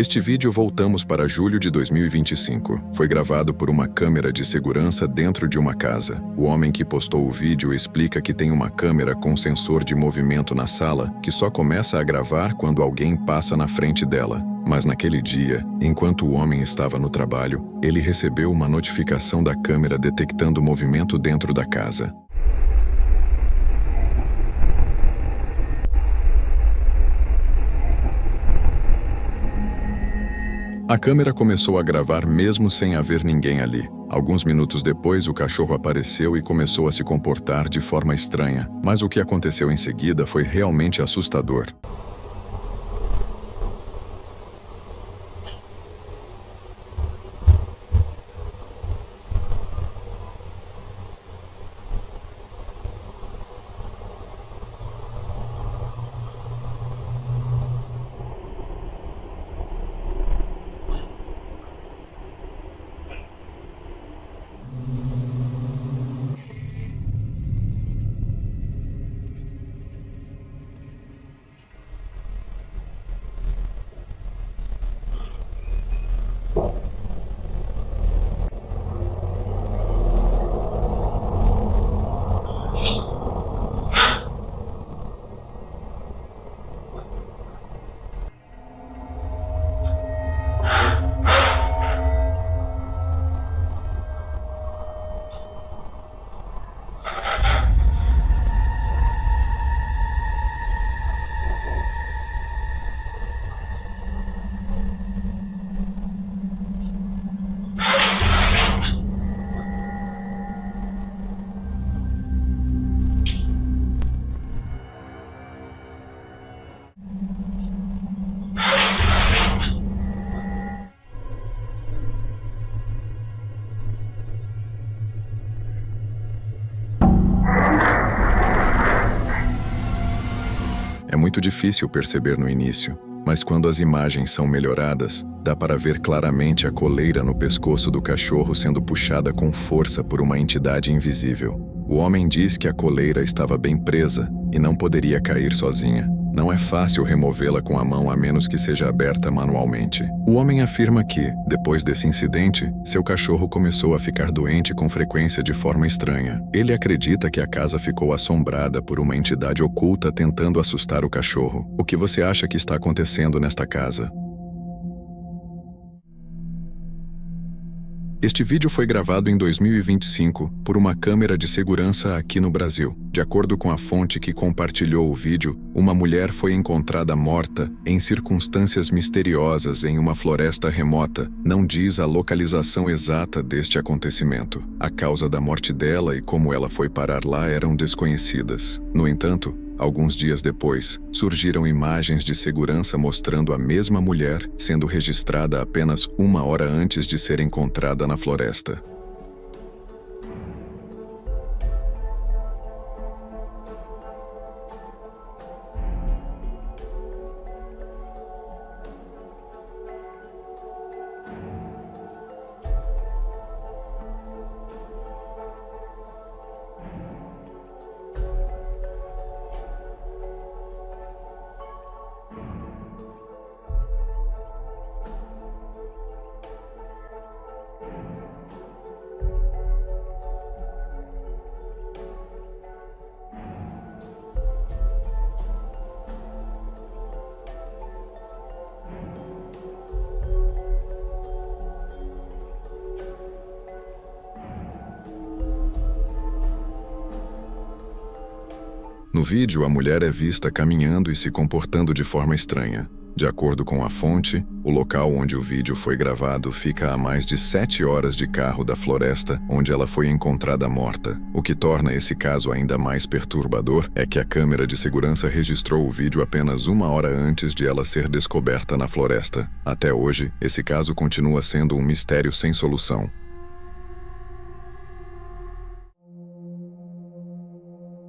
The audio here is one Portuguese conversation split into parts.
Este vídeo voltamos para julho de 2025. Foi gravado por uma câmera de segurança dentro de uma casa. O homem que postou o vídeo explica que tem uma câmera com sensor de movimento na sala que só começa a gravar quando alguém passa na frente dela. Mas naquele dia, enquanto o homem estava no trabalho, ele recebeu uma notificação da câmera detectando movimento dentro da casa. A câmera começou a gravar mesmo sem haver ninguém ali. Alguns minutos depois, o cachorro apareceu e começou a se comportar de forma estranha. Mas o que aconteceu em seguida foi realmente assustador. É muito difícil perceber no início, mas quando as imagens são melhoradas, dá para ver claramente a coleira no pescoço do cachorro sendo puxada com força por uma entidade invisível. O homem diz que a coleira estava bem presa e não poderia cair sozinha. Não é fácil removê-la com a mão a menos que seja aberta manualmente. O homem afirma que, depois desse incidente, seu cachorro começou a ficar doente com frequência de forma estranha. Ele acredita que a casa ficou assombrada por uma entidade oculta tentando assustar o cachorro. O que você acha que está acontecendo nesta casa? Este vídeo foi gravado em 2025 por uma câmera de segurança aqui no Brasil. De acordo com a fonte que compartilhou o vídeo, uma mulher foi encontrada morta em circunstâncias misteriosas em uma floresta remota. Não diz a localização exata deste acontecimento. A causa da morte dela e como ela foi parar lá eram desconhecidas. No entanto, alguns dias depois, surgiram imagens de segurança mostrando a mesma mulher sendo registrada apenas 1 hora antes de ser encontrada na floresta. No vídeo, a mulher é vista caminhando e se comportando de forma estranha. De acordo com a fonte, o local onde o vídeo foi gravado fica a mais de 7 horas de carro da floresta onde ela foi encontrada morta. O que torna esse caso ainda mais perturbador é que a câmera de segurança registrou o vídeo apenas 1 hora antes de ela ser descoberta na floresta. Até hoje, esse caso continua sendo um mistério sem solução.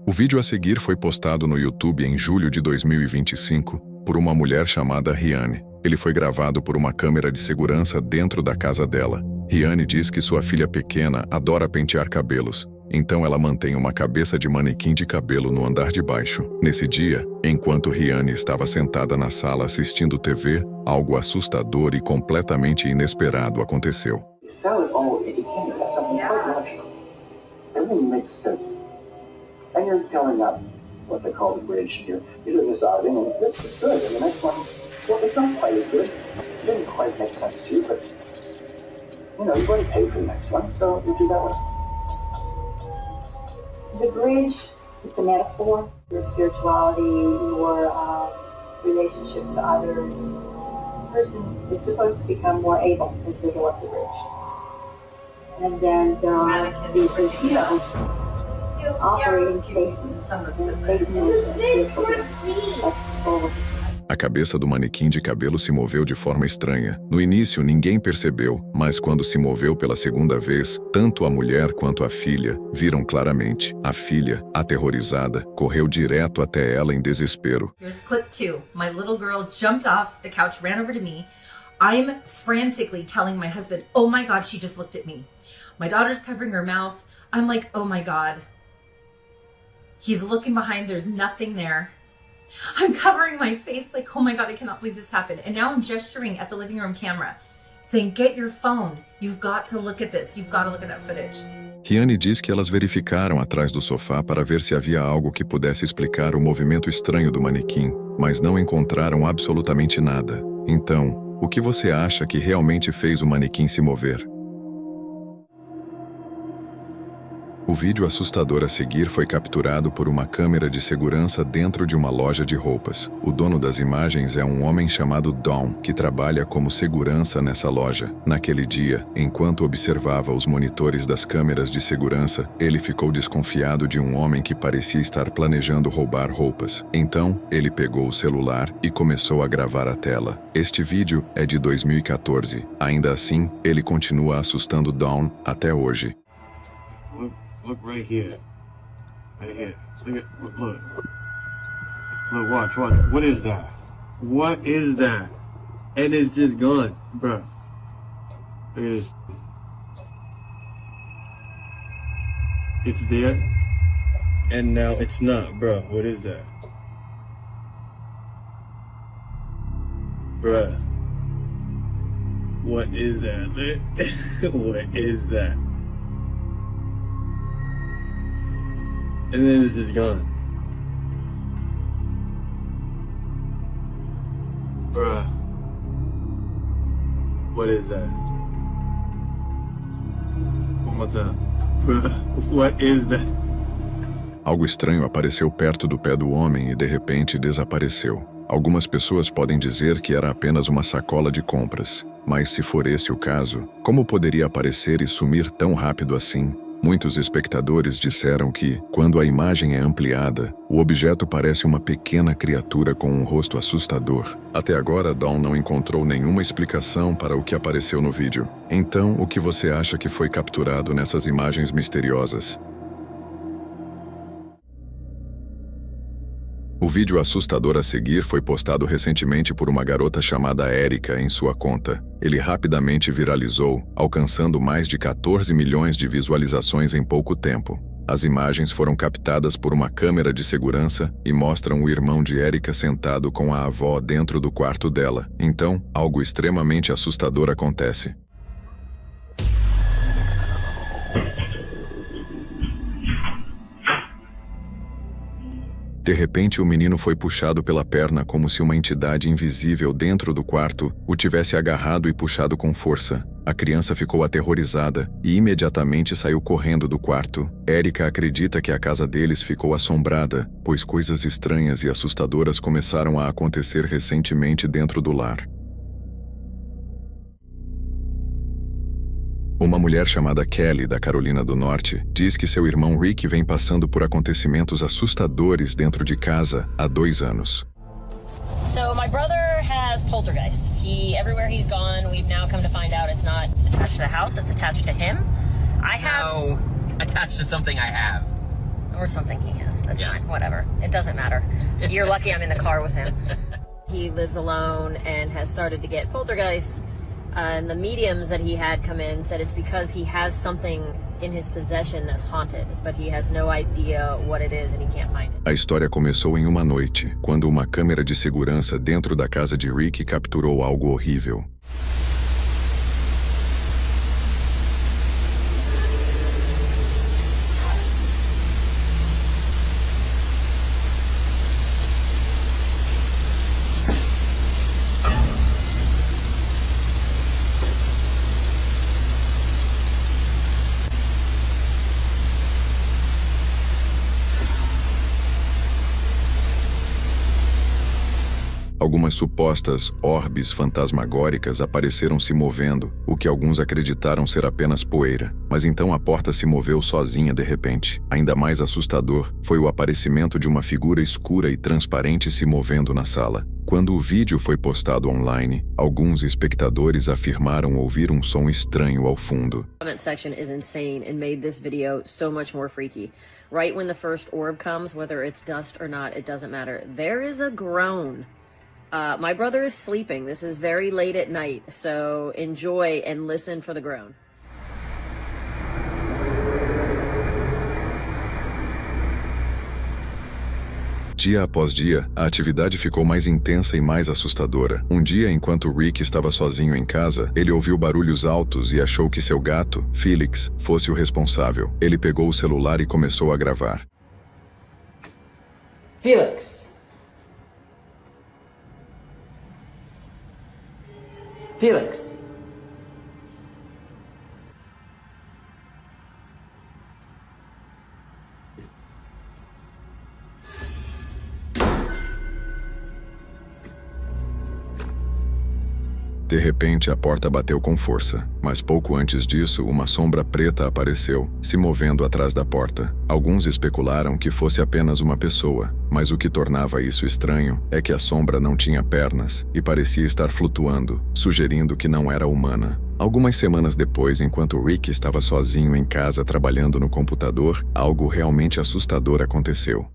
O vídeo a seguir foi postado no YouTube em julho de 2025 por uma mulher chamada Riane. Ele foi gravado por uma câmera de segurança dentro da casa dela. Riane diz que sua filha pequena adora pentear cabelos. Então ela mantém uma cabeça de manequim de cabelo no andar de baixo. Nesse dia, enquanto Rihanna estava sentada na sala assistindo TV, algo assustador e completamente inesperado aconteceu. Everything makes sense. And you're going up what they call the bridge. You're doing this outing, and this is good. And the next one, well, it's not quite as good. It didn't quite make sense to you, but, you know, you've already paid for the next one, so you do that one. The bridge, it's a metaphor. Your spirituality, your relationship to others. The person is supposed to become more able as they go up the bridge. And then there are the torpedoes operating faith and faithfulness and spiritual gifts. That's the soul of the A cabeça do manequim de cabelo se moveu de forma estranha. No início, ninguém percebeu, mas quando se moveu pela segunda vez, tanto a mulher quanto a filha viram claramente. A filha, aterrorizada, correu direto até ela em desespero. Here's clip 2. My little girl jumped off the couch, ran over to me. I'm frantically telling my husband, oh my God, she just looked at me. My daughter's covering her mouth. I'm like, oh my God. He's looking behind, there's nothing there. I'm covering my face like, oh my God, I cannot believe this happened. And now I'm gesturing at the living room camera, saying, get your phone. You've got to look at this. You've got to look at that footage. Rihanna diz que elas verificaram atrás do sofá para ver se havia algo que pudesse explicar o movimento estranho do manequim, mas não encontraram absolutamente nada. Então, o que você acha que realmente fez o manequim se mover? O vídeo assustador a seguir foi capturado por uma câmera de segurança dentro de uma loja de roupas. O dono das imagens é um homem chamado Don, que trabalha como segurança nessa loja. Naquele dia, enquanto observava os monitores das câmeras de segurança, ele ficou desconfiado de um homem que parecia estar planejando roubar roupas. Então, ele pegou o celular e começou a gravar a tela. Este vídeo é de 2014. Ainda assim, ele continua assustando Don até hoje. Look right here. Right here. Look. Look, watch. What is that? What is that? And it's just gone, bruh. It's there, and now it's not, bruh. What is that? Bruh. What is that? What is that? And then it's just gone. Bruh. What is that? One more time. Bruh. What is that? Algo estranho apareceu perto do pé do homem e de repente desapareceu. Algumas pessoas podem dizer que era apenas uma sacola de compras. Mas se for esse o caso, como poderia aparecer e sumir tão rápido assim? Muitos espectadores disseram que, quando a imagem é ampliada, o objeto parece uma pequena criatura com um rosto assustador. Até agora, Dawn não encontrou nenhuma explicação para o que apareceu no vídeo. Então, o que você acha que foi capturado nessas imagens misteriosas? O vídeo assustador a seguir foi postado recentemente por uma garota chamada Erika em sua conta. Ele rapidamente viralizou, alcançando mais de 14 milhões de visualizações em pouco tempo. As imagens foram captadas por uma câmera de segurança e mostram o irmão de Erika sentado com a avó dentro do quarto dela. Então, algo extremamente assustador acontece. De repente, o menino foi puxado pela perna como se uma entidade invisível dentro do quarto o tivesse agarrado e puxado com força. A criança ficou aterrorizada e imediatamente saiu correndo do quarto. Erika acredita que a casa deles ficou assombrada, pois coisas estranhas e assustadoras começaram a acontecer recentemente dentro do lar. Uma mulher chamada Kelly, da Carolina do Norte, diz que seu irmão Rick vem passando por acontecimentos assustadores dentro de casa há 2 anos. So my brother has poltergeist. Everywhere he's gone, we've now come to find out it's not attached to the house, it's attached to him. No, attached to something I have. Or something he has. That's Yes. fine, whatever. It doesn't matter. You're lucky I'm in the car with him. He lives alone and has started to get poltergeists. And the mediums that he had come in said it's because he has something in his possession that's haunted, but he has no idea what it is and he can't find it. A história começou em uma noite, quando uma câmera de segurança dentro da casa de Rick capturou algo horrível. Algumas supostas orbes fantasmagóricas apareceram se movendo, o que alguns acreditaram ser apenas poeira. Mas então a porta se moveu sozinha de repente. Ainda mais assustador foi o aparecimento de uma figura escura e transparente se movendo na sala. Quando o vídeo foi postado online, alguns espectadores afirmaram ouvir um som estranho ao fundo. The comment section is insane and made this video so much more freaky. Right when the first orb comes, whether it's dust or not, it doesn't matter. There is a groan. My brother is sleeping. This is very late at night, so enjoy and listen for the groan. Dia após dia, a atividade ficou mais intensa e mais assustadora. Um dia, enquanto Rick estava sozinho em casa, ele ouviu barulhos altos e achou que seu gato, Felix, fosse o responsável. Ele pegou o celular e começou a gravar. Felix! Felix! De repente, a porta bateu com força, mas pouco antes disso, uma sombra preta apareceu, se movendo atrás da porta. Alguns especularam que fosse apenas uma pessoa, mas o que tornava isso estranho é que a sombra não tinha pernas e parecia estar flutuando, sugerindo que não era humana. Algumas semanas depois, enquanto Rick estava sozinho em casa trabalhando no computador, algo realmente assustador aconteceu.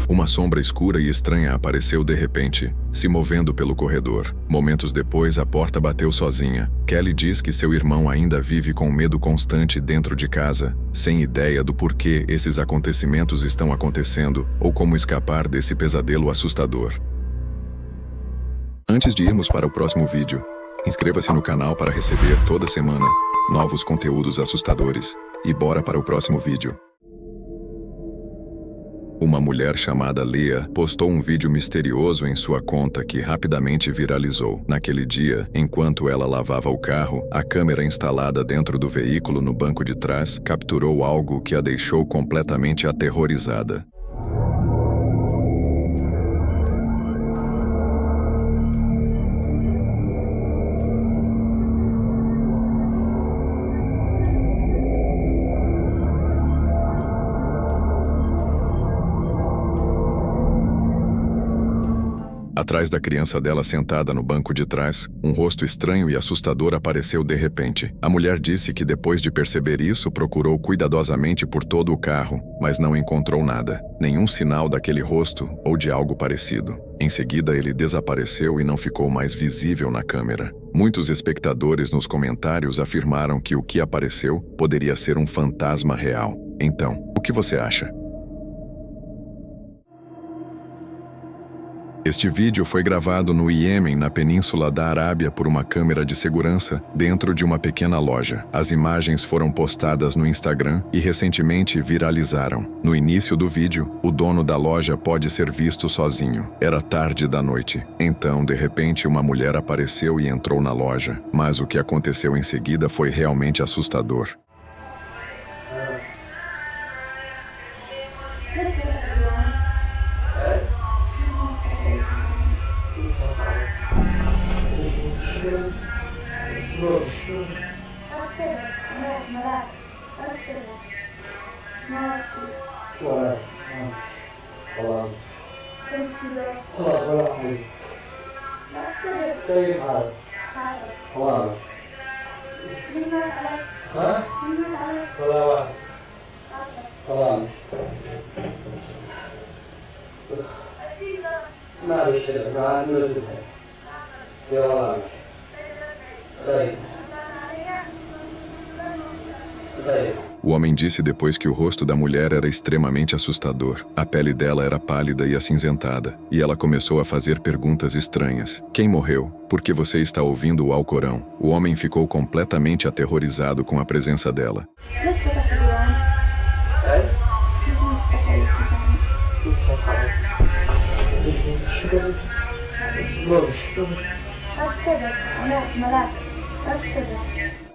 Uma sombra escura e estranha apareceu de repente, se movendo pelo corredor. Momentos depois, a porta bateu sozinha. Kelly diz que seu irmão ainda vive com medo constante dentro de casa, sem ideia do porquê esses acontecimentos estão acontecendo ou como escapar desse pesadelo assustador. Antes de irmos para o próximo vídeo, inscreva-se no canal para receber toda semana novos conteúdos assustadores. E bora para o próximo vídeo. Uma mulher chamada Leah postou um vídeo misterioso em sua conta que rapidamente viralizou. Naquele dia, enquanto ela lavava o carro, a câmera instalada dentro do veículo no banco de trás capturou algo que a deixou completamente aterrorizada. Atrás da criança dela sentada no banco de trás, um rosto estranho e assustador apareceu de repente. A mulher disse que depois de perceber isso, procurou cuidadosamente por todo o carro, mas não encontrou nada. Nenhum sinal daquele rosto ou de algo parecido. Em seguida, ele desapareceu e não ficou mais visível na câmera. Muitos espectadores nos comentários afirmaram que o que apareceu poderia ser um fantasma real. Então, o que você acha? Este vídeo foi gravado no Iêmen, na Península da Arábia, por uma câmera de segurança dentro de uma pequena loja. As imagens foram postadas no Instagram e recentemente viralizaram. No início do vídeo, o dono da loja pode ser visto sozinho. Era tarde da noite. Então, de repente, uma mulher apareceu e entrou na loja. Mas o que aconteceu em seguida foi realmente assustador. O homem disse depois que o rosto da mulher era extremamente assustador. A pele dela era pálida e acinzentada, e ela começou a fazer perguntas estranhas. Quem morreu? Por que você está ouvindo o Alcorão? O homem ficou completamente aterrorizado com a presença dela.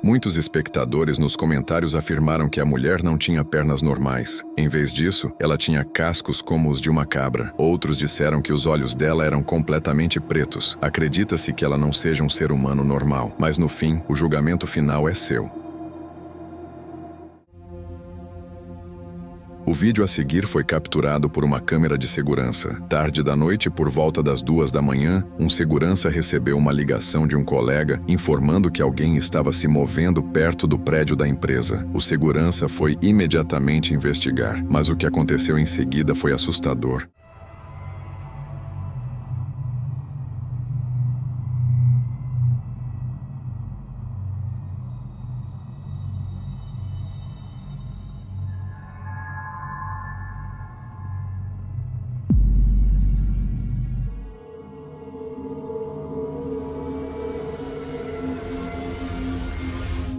Muitos espectadores nos comentários afirmaram que a mulher não tinha pernas normais. Em vez disso, ela tinha cascos como os de uma cabra. Outros disseram que os olhos dela eram completamente pretos. Acredita-se que ela não seja um ser humano normal, mas no fim, o julgamento final é seu. O vídeo a seguir foi capturado por uma câmera de segurança. Tarde da noite, por volta das 2 da manhã, um segurança recebeu uma ligação de um colega informando que alguém estava se movendo perto do prédio da empresa. O segurança foi imediatamente investigar, mas o que aconteceu em seguida foi assustador.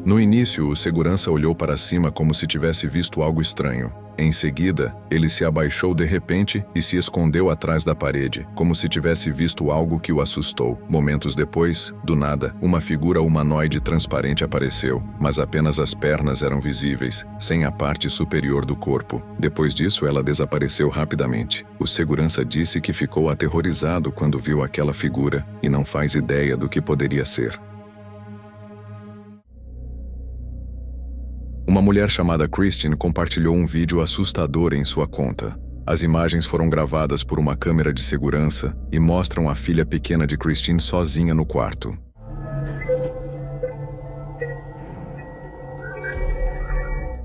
No início, o segurança olhou para cima como se tivesse visto algo estranho. Em seguida, ele se abaixou de repente e se escondeu atrás da parede, como se tivesse visto algo que o assustou. Momentos depois, do nada, uma figura humanoide transparente apareceu, mas apenas as pernas eram visíveis, sem a parte superior do corpo. Depois disso, ela desapareceu rapidamente. O segurança disse que ficou aterrorizado quando viu aquela figura e não faz ideia do que poderia ser. Uma mulher chamada Christine compartilhou um vídeo assustador em sua conta. As imagens foram gravadas por uma câmera de segurança e mostram a filha pequena de Christine sozinha no quarto.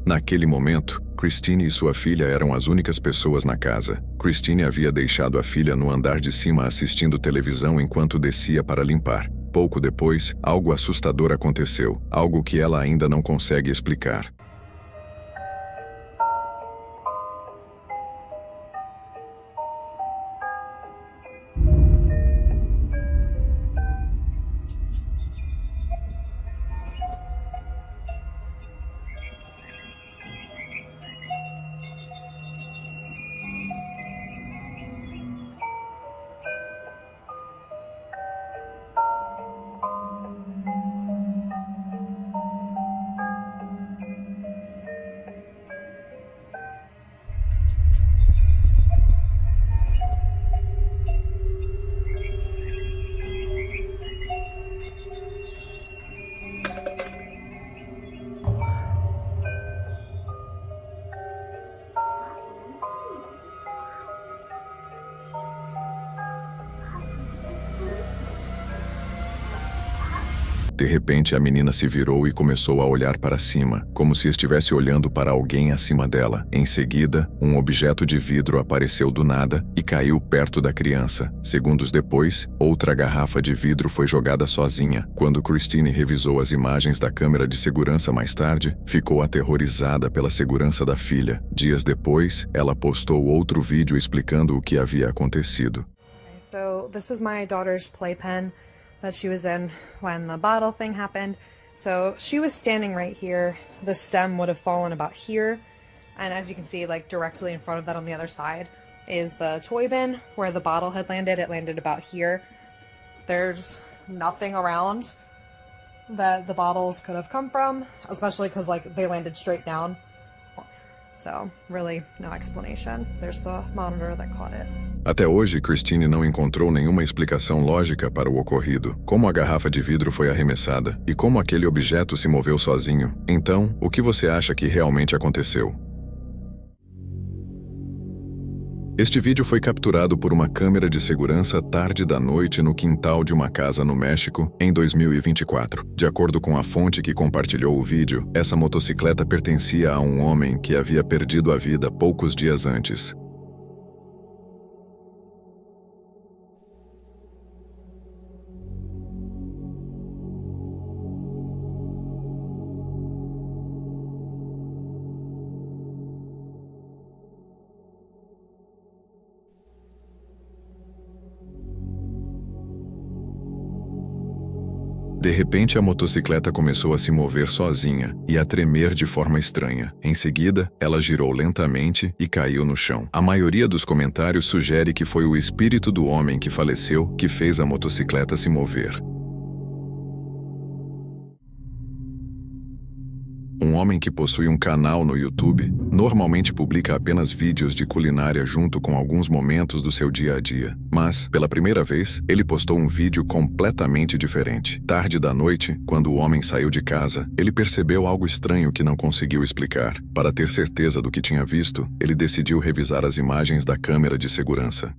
Naquele momento, Christine e sua filha eram as únicas pessoas na casa. Christine havia deixado a filha no andar de cima assistindo televisão enquanto descia para limpar. Pouco depois, algo assustador aconteceu, algo que ela ainda não consegue explicar. De repente, a menina se virou e começou a olhar para cima, como se estivesse olhando para alguém acima dela. Em seguida, um objeto de vidro apareceu do nada e caiu perto da criança. Segundos depois, outra garrafa de vidro foi jogada sozinha. Quando Christine revisou as imagens da câmera de segurança mais tarde, ficou aterrorizada pela segurança da filha. Dias depois, ela postou outro vídeo explicando o que havia acontecido. So this is my daughter's playpen that she was in when the bottle thing happened. So she was standing right here. The stem would have fallen about here. And as you can see, like directly in front of that on the other side is the toy bin where the bottle had landed. It landed about here. There's nothing around that the bottles could have come from, especially because like they landed straight down. So really no explanation. There's the monitor that caught it. Até hoje, Christine não encontrou nenhuma explicação lógica para o ocorrido, como a garrafa de vidro foi arremessada e como aquele objeto se moveu sozinho. Então, o que você acha que realmente aconteceu? Este vídeo foi capturado por uma câmera de segurança tarde da noite no quintal de uma casa no México, em 2024. De acordo com a fonte que compartilhou o vídeo, essa motocicleta pertencia a um homem que havia perdido a vida poucos dias antes. De repente, a motocicleta começou a se mover sozinha e a tremer de forma estranha. Em seguida, ela girou lentamente e caiu no chão. A maioria dos comentários sugere que foi o espírito do homem que faleceu que fez a motocicleta se mover. Um homem que possui um canal no YouTube normalmente publica apenas vídeos de culinária junto com alguns momentos do seu dia a dia. Mas, pela primeira vez, ele postou um vídeo completamente diferente. Tarde da noite, quando o homem saiu de casa, ele percebeu algo estranho que não conseguiu explicar. Para ter certeza do que tinha visto, ele decidiu revisar as imagens da câmera de segurança.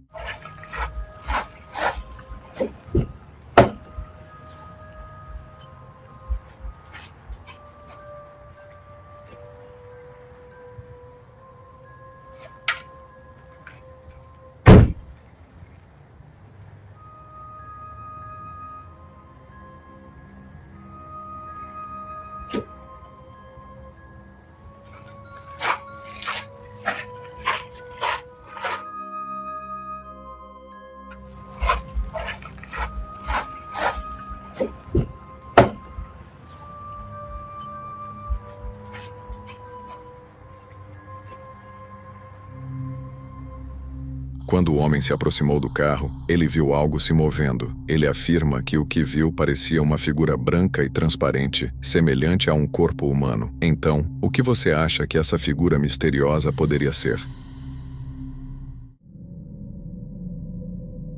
Quando o homem se aproximou do carro, ele viu algo se movendo. Ele afirma que o que viu parecia uma figura branca e transparente, semelhante a um corpo humano. Então, o que você acha que essa figura misteriosa poderia ser?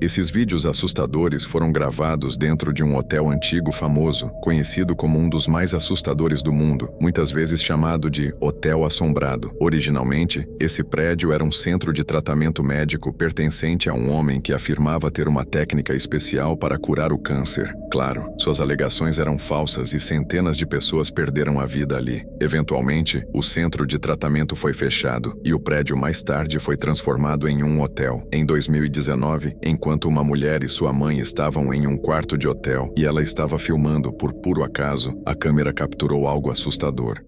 Esses vídeos assustadores foram gravados dentro de um hotel antigo famoso, conhecido como um dos mais assustadores do mundo, muitas vezes chamado de Hotel Assombrado. Originalmente, esse prédio era um centro de tratamento médico pertencente a um homem que afirmava ter uma técnica especial para curar o câncer. Claro, suas alegações eram falsas e centenas de pessoas perderam a vida ali. Eventualmente, o centro de tratamento foi fechado e o prédio mais tarde foi transformado em um hotel. Em 2019, enquanto uma mulher e sua mãe estavam em um quarto de hotel e ela estava filmando por puro acaso, a câmera capturou algo assustador.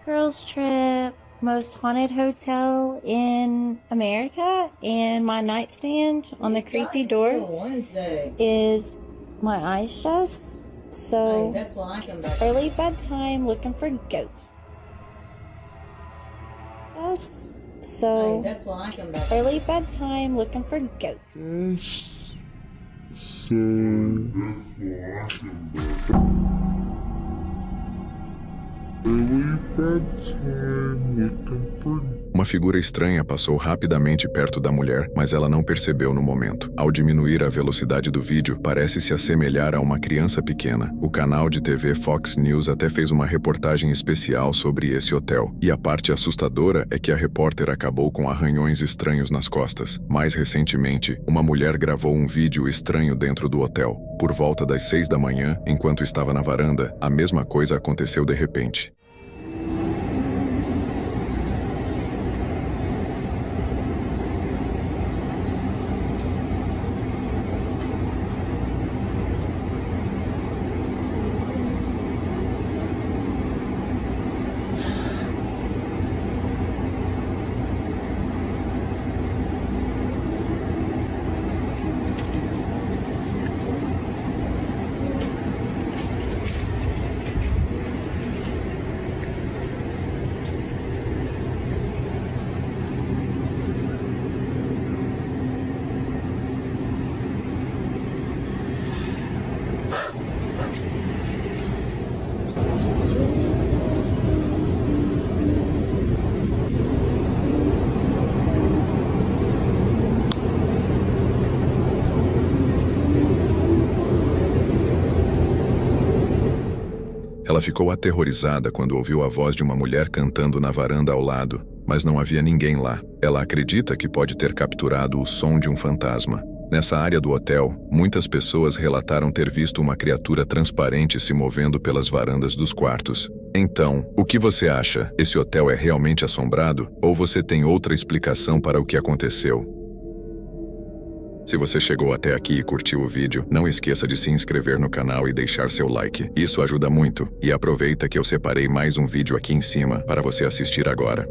Girls trip, most haunted hotel in America, and my nightstand on the creepy door is my eyes shut. So early bedtime looking for ghosts. So early bedtime looking for ghosts. Uma figura estranha passou rapidamente perto da mulher, mas ela não percebeu no momento. Ao diminuir a velocidade do vídeo, parece se assemelhar a uma criança pequena. O canal de TV Fox News até fez uma reportagem especial sobre esse hotel. E a parte assustadora é que a repórter acabou com arranhões estranhos nas costas. Mais recentemente, uma mulher gravou um vídeo estranho dentro do hotel. Por volta das 6 da manhã, enquanto estava na varanda, a mesma coisa aconteceu de repente. Ela ficou aterrorizada quando ouviu a voz de uma mulher cantando na varanda ao lado. mas não havia ninguém lá. Ela acredita que pode ter capturado o som de um fantasma. Nessa área do hotel, muitas pessoas relataram ter visto uma criatura transparente se movendo pelas varandas dos quartos. Então, o que você acha? Esse hotel é realmente assombrado? Ou você tem outra explicação para o que aconteceu? Se você chegou até aqui e curtiu o vídeo, não esqueça de se inscrever no canal e deixar seu like. Isso ajuda muito. E aproveita que eu separei mais um vídeo aqui em cima para você assistir agora.